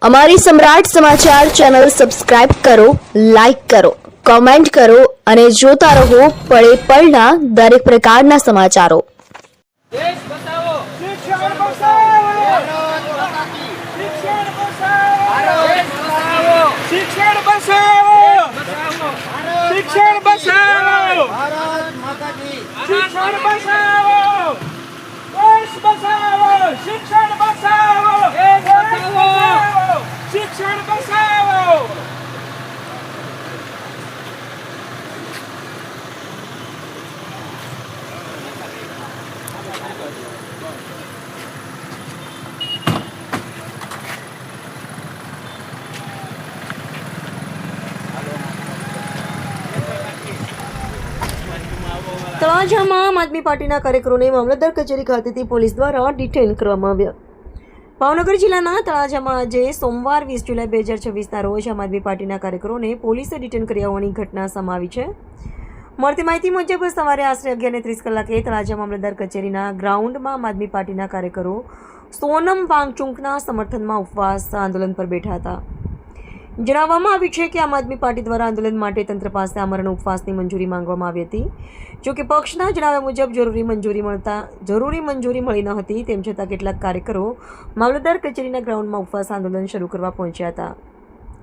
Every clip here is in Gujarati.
અમારી સમ્રાટ સમાચાર ચેનલ સબસ્ક્રાઇબ કરો, લાઇક કરો, કોમેન્ટ કરો અને જોતા રહો પળે પળના દરેક પ્રકારના સમાચારો. देश बचाओ, शिक्षण बचाओ, शिक्षण बचाओ, देश बचाओ, शिक्षण बचाओ, शिक्षण बचाओ, भारत माता की शिक्षण बचाओ, देश बचाओ, शिक्षण बचाओ, देश बचाओ, शिक्षण बचाओ. તળાજામાં આમ આદમી પાર્ટીના કાર્યકરોને મામલતદાર કચેરી ખાતેથી પોલીસ દ્વારા ડિટેન કરવામાં આવ્યા. ભાવનગર જિલ્લાના તળાજામાં આજે સોમવાર 20 જુલાઈ 2026ના રોજ આમ આદમી પાર્ટીના કાર્યકરોને પોલીસે ડિટેન કર્યા હોવાની ઘટના સામે આવી છે. મળતી માહિતી મુજબ સવારે આશરે 11:30 કલાકે તળાજા મામલતદાર કચેરીના ગ્રાઉન્ડમાં આમ આદમી પાર્ટીના કાર્યકરો સોનમ વાંગચુકના સમર્થનમાં ઉપવાસ આંદોલન પર બેઠા હતા. જણાવવામાં આવ્યું છે કે આમ આદમી પાર્ટી દ્વારા આંદોલન માટે તંત્ર પાસે આમરણ ઉપવાસની મંજૂરી માંગવામાં આવી હતી. જોકે પક્ષના જણાવ્યા મુજબ જરૂરી મંજૂરી મળી ન હતી. તેમ છતાં કેટલાક કાર્યકરો મામલતદાર કચેરીના ગ્રાઉન્ડમાં ઉપવાસ આંદોલન શરૂ કરવા પહોંચ્યા હતા.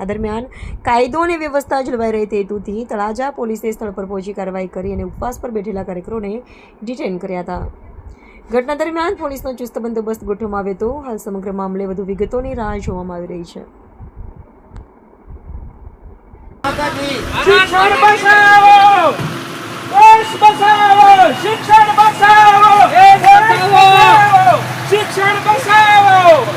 આ દરમિયાન કાયદો અને વ્યવસ્થા જળવાઈ રહે તે હેતુથી તળાજા પોલીસે સ્થળ પર પહોંચી કાર્યવાહી કરી અને ઉપવાસ પર બેઠેલા કાર્યકરોને ડિટેન કર્યા હતા. ઘટના દરમિયાન પોલીસનો ચુસ્ત બંદોબસ્ત ગોઠવવામાં આવ્યો હતો. હાલ સમગ્ર મામલે વધુ વિગતોની રાહ જોવામાં આવી રહી છે. माता की शिक्षण बचाओ, देश बचाओ, शिक्षण बचाओ, देश बचाओ, शिक्षण बचाओ.